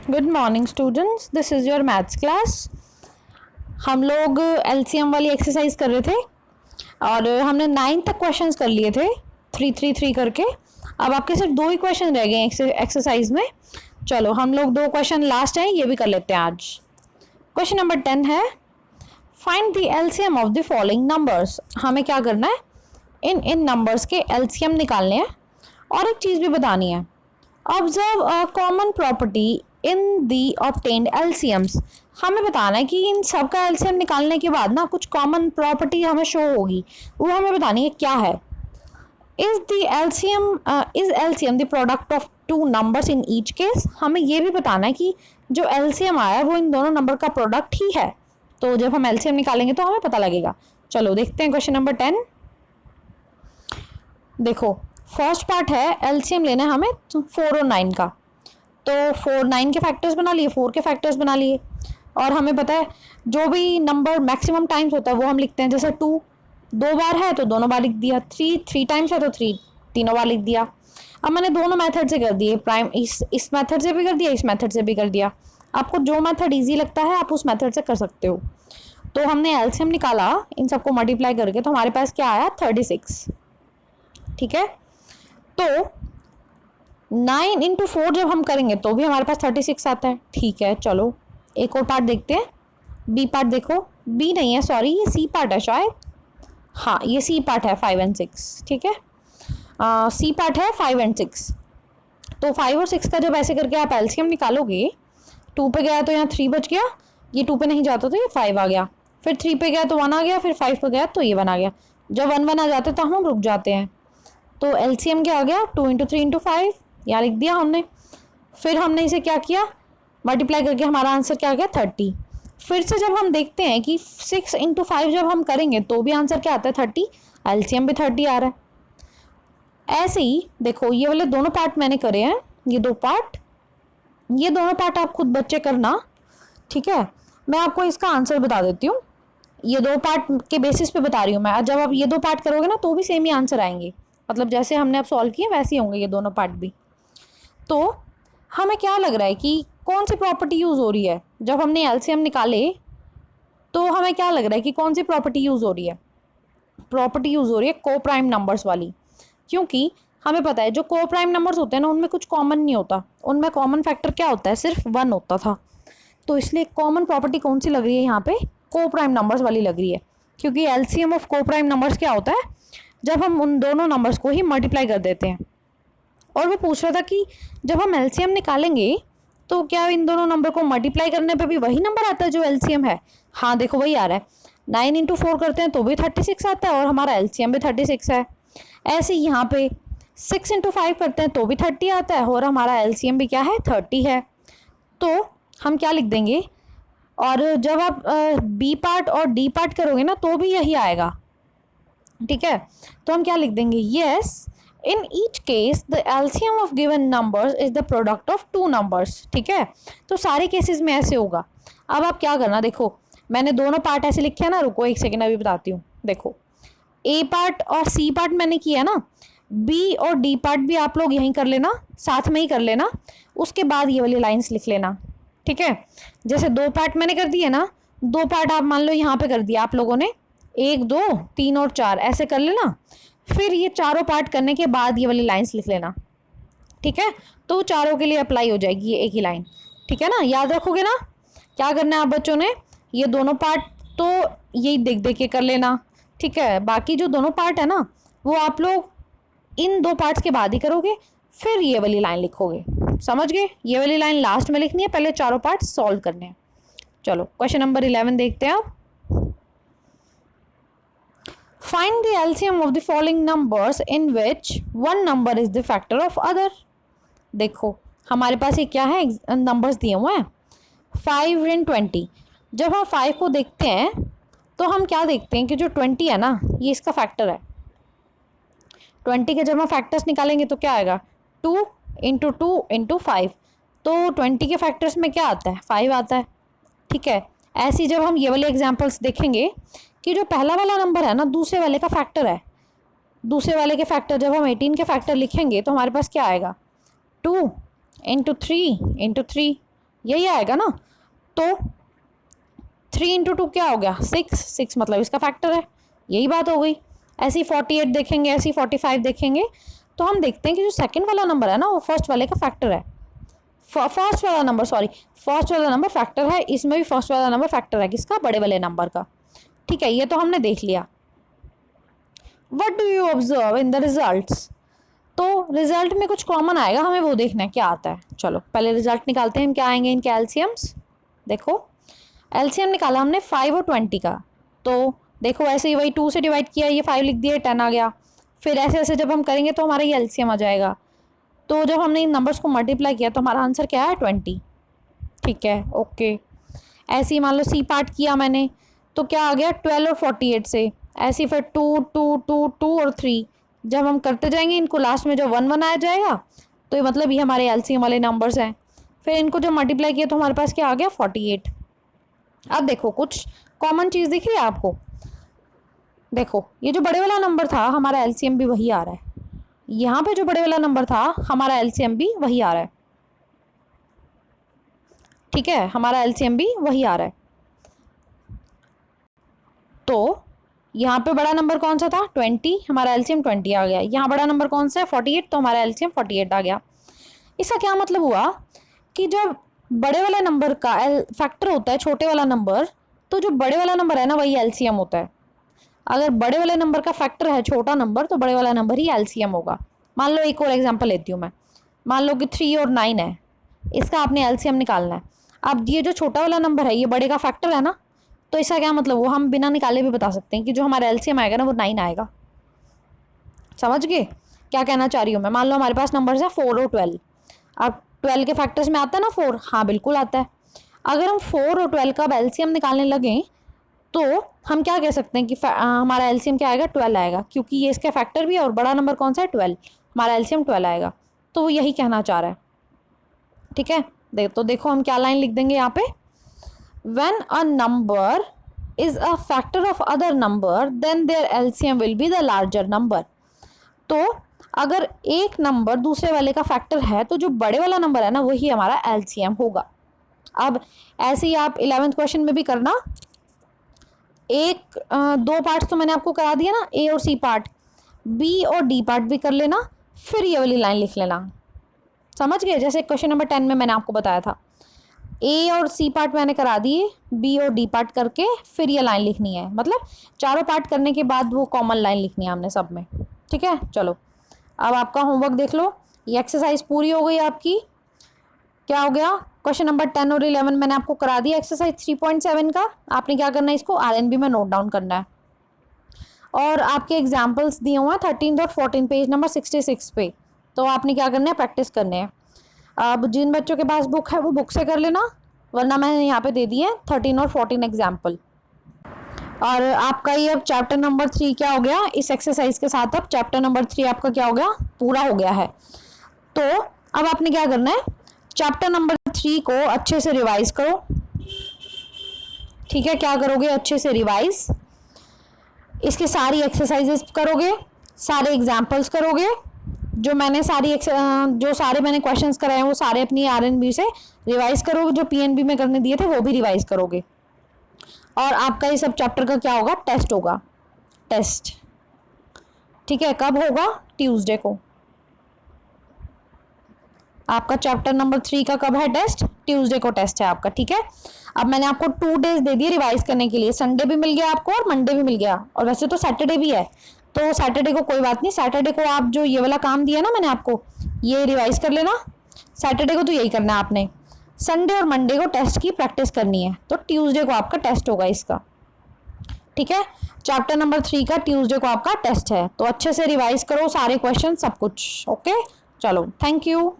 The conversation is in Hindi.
Good morning students, this is your maths class. हम लोग एलसीएम वाली एक्सरसाइज कर रहे थे और हमने 9 तक क्वेश्चंस कर लिए थे 3-3-3 करके। अब आपके सिर्फ 2 ही क्वेश्चन रह गए एक्सरसाइज में। चलो हम लोग 2 क्वेश्चन लास्ट हैं, ये भी कर लेते हैं आज। क्वेश्चन नंबर 10 है, find the LCM of the following numbers. हमें क्या करना है, इन नंबर्स के एलसीएम निकालने हैं और एक चीज़ भी बतानी है। Observe a common property in the obtained LCMs. हमें बताना है कि इन सब का एलसीएम निकालने के बाद ना कुछ कॉमन प्रॉपर्टी हमें शो होगी, वो हमें बतानी है क्या है। Is LCM the product of 2 numbers in each case. हमें ये भी बताना है कि जो एलसीएम आया है वो इन दोनों नंबर का प्रोडक्ट ही है। तो जब हम एलसीएम निकालेंगे तो हमें पता लगेगा। चलो देखते हैं क्वेश्चन नंबर 10। देखो फर्स्ट पार्ट है, एलसीएम लेना है हमें 4 और 9 का। तो 4 9 के फैक्टर्स बना लिए, 4 के फैक्टर्स बना लिए। और हमें पता है जो भी नंबर मैक्सिमम टाइम्स होता है वो हम लिखते हैं। जैसे 2 2 बार है तो दोनों बार लिख दिया, 3 3 टाइम्स है तो 3 तीनों बार लिख दिया। अब मैंने दोनों मेथड से कर दिए, प्राइम इस मेथड से भी कर दिया, इस मेथड से भी कर दिया। आपको जो मेथड ईजी लगता है आप उस मेथड से कर सकते हो। तो हमने एलसीएम निकाला इन सबको मल्टीप्लाई करके, तो हमारे पास क्या आया 36। ठीक है, तो 9 इंटू 4 जब हम करेंगे तो भी हमारे पास 36 आता है। ठीक है, चलो एक और पार्ट देखते हैं। बी पार्ट देखो, बी नहीं है सॉरी, ये सी पार्ट है शायद। हाँ ये सी पार्ट है 5 और 6। ठीक है, सी पार्ट है 5 और 6। तो 5 और 6 का जब ऐसे करके आप एलसीएम निकालोगे, 2 पे गया तो यहाँ 3 बच गया, ये 2 पे नहीं जाता तो ये 5 आ गया, फिर 3 पे गया तो 1 आ गया, फिर 5 पे गया तो ये 1 आ गया। जब 1 1 आ जाते तो हम रुक जाते हैं। तो एलसीएम क्या आ गया 2 इंटू 3 इंटू 5, यहाँ लिख दिया हमने। फिर हमने इसे क्या किया, मल्टीप्लाई करके हमारा आंसर क्या आ गया 30। फिर से जब हम देखते हैं कि 6 इंटू 5 जब हम करेंगे तो भी आंसर क्या आता है 30, एलसीएम भी 30 आ रहा है। ऐसे ही देखो ये वाले दोनों पार्ट मैंने करे हैं, ये दोनों पार्ट आप खुद बच्चे करना। ठीक है, मैं आपको इसका आंसर बता देती हूँ। ये 2 पार्ट के बेसिस पे बता रही हूँ मैं। जब आप ये 2 पार्ट करोगे ना तो भी सेम ही आंसर आएंगे, मतलब जैसे हमने अब सॉल्व किए वैसे ही होंगे ये दोनों पार्ट भी। तो हमें क्या लग रहा है कि कौन सी प्रॉपर्टी यूज़ हो रही है जब हमने एलसीएम निकाले, तो हमें क्या लग रहा है कि कौन सी प्रॉपर्टी यूज़ हो रही है। प्रॉपर्टी यूज़ हो रही है को प्राइम नंबर्स वाली, क्योंकि हमें पता है जो को प्राइम नंबर्स होते हैं ना उनमें कुछ कॉमन नहीं होता, उनमें कॉमन फैक्टर क्या होता है, सिर्फ 1 होता था। तो इसलिए कॉमन प्रॉपर्टी कौन सी लग रही है यहाँ पे, को प्राइम नंबर्स वाली लग रही है। क्योंकि एलसीएम ऑफ को प्राइम नंबर्स क्या होता है, जब हम उन दोनों नंबर्स को ही मल्टीप्लाई कर देते हैं। और वो पूछ रहा था कि जब हम एलसीएम निकालेंगे तो क्या इन दोनों नंबर को मल्टीप्लाई करने पे भी वही नंबर आता है जो एलसीएम है। हाँ देखो वही आ रहा है, 9 इंटू 4 करते हैं तो भी 36 आता है और हमारा एलसीएम भी 36 है। ऐसे यहाँ पे 6 इंटू 5 करते हैं तो भी 30 आता है और हमारा एलसीएम भी क्या है 30 है। तो हम क्या लिख देंगे, और जब आप बी पार्ट और डी पार्ट करोगे ना तो भी यही आएगा। ठीक है, तो हम क्या लिख देंगे, yes in each case the LCM of given numbers is the product of 2 numbers. ठीक है, तो सारे केसेस में ऐसे होगा। अब आप क्या करना, देखो मैंने दोनों पार्ट ऐसे लिखे हैं ना, रुको एक सेकेंड अभी बताती हूँ। देखो ए पार्ट और सी पार्ट मैंने किया ना, बी और डी पार्ट भी आप लोग यहीं कर लेना, साथ में ही कर लेना। उसके बाद ये वाली लाइन्स लिख लेना। ठीक है, जैसे 2 पार्ट मैंने कर दिए ना, 2 पार्ट आप मान लो यहाँ पे कर दिया आप लोगों ने, 1 2 3 और 4 ऐसे कर लेना। फिर ये चारों पार्ट करने के बाद ये वाली लाइंस लिख लेना। ठीक है, तो चारों के लिए अप्लाई हो जाएगी ये एक ही लाइन। ठीक है ना, याद रखोगे ना क्या करना है आप बच्चों ने, ये दोनों पार्ट तो यही देख देख के कर लेना। ठीक है, बाकी जो दोनों पार्ट है ना वो आप लोग इन 2 पार्ट्स के बाद ही करोगे, फिर ये वाली लाइन लिखोगे। समझ गए, ये वाली लाइन लास्ट में लिखनी है, पहले चारों पार्ट सॉल्व करने हैं। चलो क्वेश्चन नंबर 11 देखते हैं आप। Find the LCM of the following numbers in which one number is the factor of other। देखो हमारे पास ये क्या है, नंबर्स दिए हुए हैं 5 और 20। जब हम 5 को देखते हैं तो हम क्या देखते हैं कि जो 20 है ना ये इसका फैक्टर है। 20 के जब हम फैक्टर्स निकालेंगे तो क्या आएगा 2 इंटू 2 इंटू 5। तो 20 के फैक्टर्स में क्या आता है 5 आता है। ठीक है, ऐसे जब हम ये वाले एग्जाम्पल्स देखेंगे कि जो पहला वाला नंबर है ना दूसरे वाले का फैक्टर है, दूसरे वाले के फैक्टर जब हम 18 के फैक्टर लिखेंगे तो हमारे पास क्या आएगा 2 इंटू 3 इंटू 3। यही आएगा ना। तो 3 इंटू 2 क्या हो गया 6, 6 मतलब इसका फैक्टर है, यही बात हो गई। ऐसी 48 देखेंगे, ऐसी 45 देखेंगे, तो हम देखते हैं कि जो सेकंड वाला नंबर है ना वो फर्स्ट वाले का फैक्टर है। फर्स्ट वाला नंबर, सॉरी, फर्स्ट वाला नंबर फैक्टर है, इसमें भी फर्स्ट वाला नंबर फैक्टर है किसका, बड़े वाले नंबर का। ठीक है, ये तो हमने देख लिया। What do you observe in the results? तो रिजल्ट में कुछ कॉमन आएगा, हमें वो देखना है क्या आता है। चलो पहले रिजल्ट निकालते हैं, क्या आएंगे इनके एलसीएम्स। देखो एलसीएम निकाला हमने 5 और 20 का, तो देखो ऐसे ही वही 2 से डिवाइड किया, ये 5 लिख दिया, 10 आ गया। फिर ऐसे ऐसे जब हम करेंगे तो हमारा ये एलसीएम आ जाएगा। तो जब हमने इन नंबर्स को मल्टीप्लाई किया तो हमारा आंसर क्या है 20। ठीक है, ओके। ऐसे ही मान लो सी पार्ट किया मैंने, तो क्या आ गया 12 और 48 से। ऐसे ही फिर 2 2 2 2 और 3, जब हम करते जाएंगे इनको लास्ट में जो 1 1 आया जाएगा, तो ये मतलब ये हमारे एलसीएम वाले नंबर्स हैं। फिर इनको जब मल्टीप्लाई किया तो हमारे पास क्या आ गया 48। अब देखो कुछ कॉमन चीज़ दिख रही है आपको। देखो ये जो बड़े वाला नंबर था हमारा एलसीएम भी वही आ रहा है, यहाँ पे जो बड़े वाला नंबर था हमारा एलसीएम भी वही आ रहा है। ठीक है, हमारा एलसीएम भी वही आ रहा है। तो यहाँ पे बड़ा नंबर कौन सा था 20, हमारा एलसीएम 20 आ गया। यहाँ बड़ा नंबर कौन सा है 48, तो हमारा एलसीएम 48 आ गया। इसका क्या मतलब हुआ कि जब बड़े वाले नंबर का फैक्टर होता है छोटे वाला नंबर, तो जो बड़े वाला नंबर है ना वही एलसीएम होता है। अगर बड़े वाले नंबर का फैक्टर है छोटा नंबर, तो बड़े वाला नंबर ही एलसीएम होगा। मान लो एक और एग्जांपल लेती हूँ मैं, मान लो कि 3 और 9 है, इसका आपने एलसीएम निकालना है। अब ये जो छोटा वाला नंबर है ये बड़े का फैक्टर है ना, तो इसका क्या मतलब, वो हम बिना निकाले भी बता सकते हैं कि जो हमारा एलसीएम आएगा ना वो 9 आएगा। समझ गए क्या कहना चाह रही हूँ मैं? मान लो हमारे पास नंबर्स है 4 और 12। अब 12 के फैक्टर्स में आता है ना 4, हाँ बिल्कुल आता है। अगर हम 4 और 12 का एलसीएम निकालने लगें तो हम क्या कह सकते हैं कि हमारा एलसीएम क्या आएगा 12 आएगा, क्योंकि ये इसका फैक्टर भी है और बड़ा नंबर कौन सा है 12, हमारा एलसीएम 12 आएगा। तो वो यही कहना चाह रहा है। ठीक है, तो देखो हम क्या लाइन लिख देंगे यहाँ पे, when a number is a factor of other number then their LCM will be the larger number. तो अगर एक नंबर दूसरे वाले का फैक्टर है तो जो बड़े वाला नंबर है ना वही हमारा एलसीएम होगा। अब ऐसे ही आप 11th क्वेश्चन में भी करना, एक 2 पार्ट्स तो मैंने आपको करा दिया ना, ए और सी पार्ट, बी और डी पार्ट भी कर लेना, फिर ये वाली लाइन लिख लेना। समझ गए? जैसे क्वेश्चन नंबर 10 में मैंने आपको बताया था, ए और सी पार्ट मैंने करा दिए, बी और डी पार्ट करके फिर ये लाइन लिखनी है, मतलब चारों पार्ट करने के बाद वो कॉमन लाइन लिखनी है हमने सब में। ठीक है, चलो अब आपका होमवर्क देख लो, ये एक्सरसाइज पूरी हो गई आपकी। क्या हो गया, क्वेश्चन नंबर 10 और 11 मैंने आपको करा दिया एक्सरसाइज 3.7 का। आपने क्या करना है, इसको आरएनबी में नोट डाउन करना है। और आपके एग्जाम्पल्स दिए हुए हैं 13 और 14 पेज नंबर 66 पे, तो आपने क्या करना है, प्रैक्टिस करने हैं। अब जिन बच्चों के पास बुक है वो बुक से कर लेना, वरना मैंने यहाँ पे दे दिए 13 और 14 एग्जाम्पल। और आपका ये अब चैप्टर नंबर 3 क्या हो गया, इस एक्सरसाइज के साथ अब चैप्टर नंबर 3 आपका क्या हो गया, पूरा हो गया है। तो अब आपने क्या करना है, चैप्टर नंबर 3 को अच्छे से रिवाइज करो। ठीक है, क्या करोगे, अच्छे से रिवाइज, इसके सारी एक्सरसाइजेस करोगे, सारे एग्जाम्पल्स करोगे, जो सारे मैंने क्वेश्चंस कराए हैं वो सारे अपनी आरएनबी से रिवाइज करोगे, जो पीएनबी में करने दिए थे वो भी रिवाइज करोगे। और आपका ये सब चैप्टर का क्या होगा, टेस्ट होगा, टेस्ट। ठीक है, कब होगा, ट्यूसडे को। आपका चैप्टर नंबर 3 का कब है टेस्ट, ट्यूसडे को टेस्ट है आपका। ठीक है, अब मैंने आपको 2 डेज दे दिए रिवाइज करने के लिए, संडे भी मिल गया आपको और मंडे भी मिल गया, और वैसे तो सैटरडे भी है, तो सैटरडे को कोई बात नहीं, सैटरडे को आप जो ये वाला काम दिया ना मैंने आपको, ये रिवाइज कर लेना। सैटरडे को तो यही करना है आपने, संडे और मंडे को टेस्ट की प्रैक्टिस करनी है, तो ट्यूसडे को आपका टेस्ट होगा इसका। ठीक है, चैप्टर नंबर 3 का ट्यूसडे को आपका टेस्ट है, तो अच्छे से रिवाइज करो सारे क्वेश्चन सब कुछ। ओके, चलो थैंक यू।